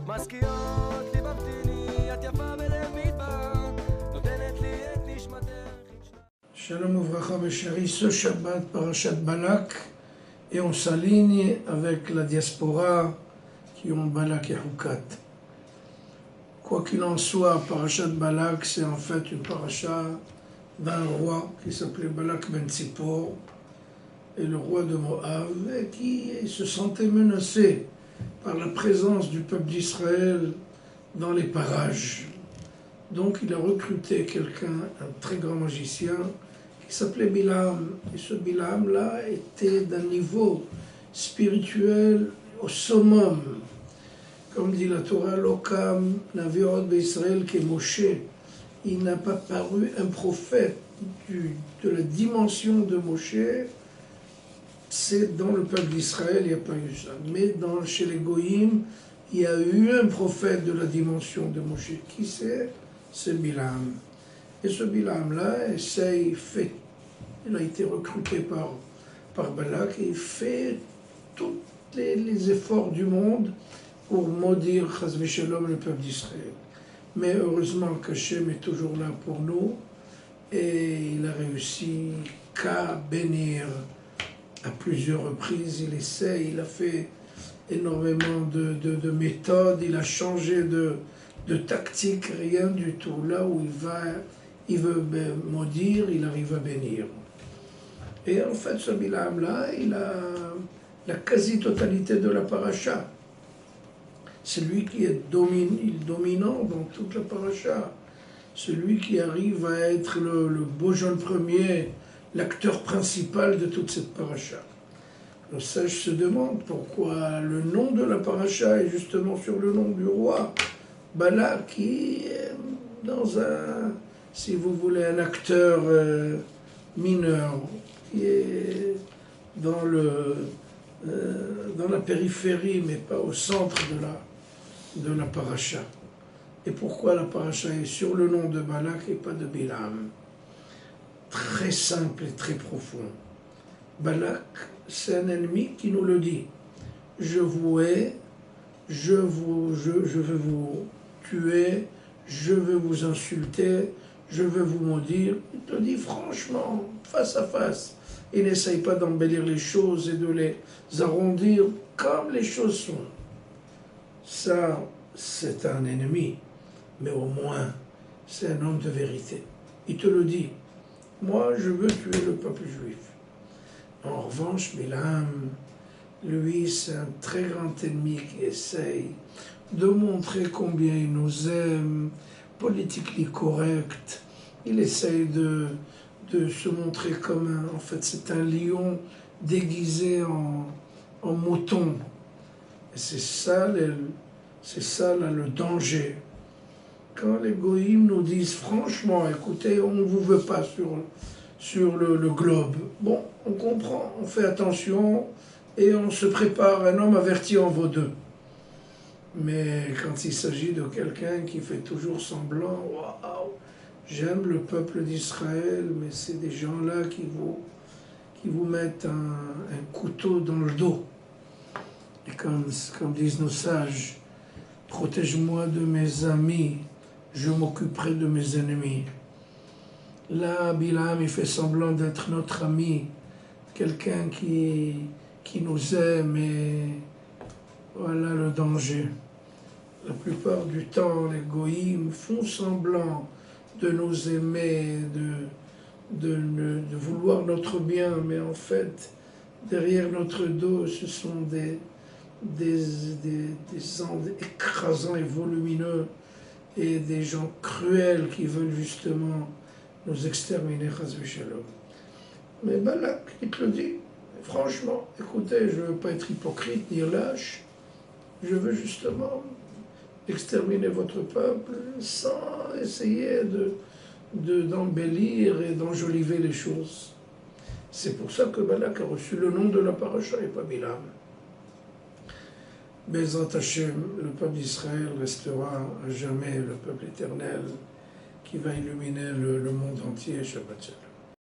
מזכירות לי במתיני, את יפה בלב מדבר, נותנת לי את נשמתך. Shalom Ouvracha mes chéris, ce Shabbat, Parashat Balak, et on s'aligne avec la diaspora qui ont Balak et Hukat. Quoi qu'il en soit, Parashat Balak, c'est en fait une paracha d'un roi qui s'appelait Balak ben Tzipor, et le roi de Moab, et qui se sentait menacé par la présence du peuple d'Israël dans les parages. Donc il a recruté quelqu'un, un très grand magicien, qui s'appelait Bilam. Et ce Bilam-là était d'un niveau spirituel au summum. Comme dit la Torah, Lokam Naviot d'Israël qui est Moshe. Il n'a pas paru un prophète de la dimension de Moshe. C'est dans le peuple d'Israël, il n'y a pas eu ça. Mais chez les Goïm, il y a eu un prophète de la dimension de Moshe. Qui c'est? C'est Bilam. Et ce Bilam-là il a été recruté par Balak et il fait tous les efforts du monde pour maudire Chas v'Shalom le peuple d'Israël. Mais heureusement qu'Hachem est toujours là pour nous et il a réussi qu'à bénir à plusieurs reprises. Il a fait énormément de méthodes, il a changé de tactique, rien du tout. Là où il veut maudire, il arrive à bénir. Et en fait, ce Bilam-là, il a la quasi-totalité de la paracha. C'est lui qui est dominant dans toute la paracha. Celui qui arrive à être le beau jeune premier, l'acteur principal de toute cette paracha. Le sage se demande pourquoi le nom de la paracha est justement sur le nom du roi. Balak qui est dans si vous voulez, un acteur mineur, qui est dans la périphérie, mais pas au centre de la paracha. Et pourquoi la paracha est sur le nom de Balak et pas de Bilam? Très simple et très profond. Balak, c'est un ennemi qui nous le dit. Je vous hais, je veux vous tuer, je veux vous insulter, je veux vous maudire. Il te dit franchement, face à face. Il n'essaye pas d'embellir les choses et de les arrondir comme les choses sont. Ça, c'est un ennemi, mais au moins, c'est un homme de vérité. Il te le dit. Moi, je veux tuer le peuple juif. En revanche, Bilam, lui, c'est un très grand ennemi qui essaye de montrer combien il nous aime, politiquement correct. Il essaye de se montrer comme en fait, c'est un lion déguisé en mouton. Et c'est ça là, le danger. Quand les goïms nous disent franchement, écoutez, on ne vous veut pas sur le globe. Bon, on comprend, on fait attention et on se prépare, un homme averti en vaut deux. Mais quand il s'agit de quelqu'un qui fait toujours semblant, waouh, j'aime le peuple d'Israël, mais c'est des gens-là qui vous mettent un couteau dans le dos. Et comme disent nos sages, protège-moi de mes amis, je m'occuperai de mes ennemis. Là, Bilam, il fait semblant d'être notre ami, quelqu'un qui nous aime, et voilà le danger. La plupart du temps, les goïms font semblant de nous aimer, de vouloir notre bien, mais en fait, derrière notre dos, ce sont des andes écrasants et volumineux, et des gens cruels qui veulent justement nous exterminer, Chas v'Shalom. Mais Balak, il te le dit, franchement, écoutez, je ne veux pas être hypocrite ni lâche, je veux justement exterminer votre peuple sans essayer d'embellir et d'enjoliver les choses. C'est pour ça que Balak a reçu le nom de la paracha et pas Bilam. Bezrat Hashem, le peuple d'Israël restera à jamais le peuple éternel qui va illuminer le monde entier. Shabbat Shalom.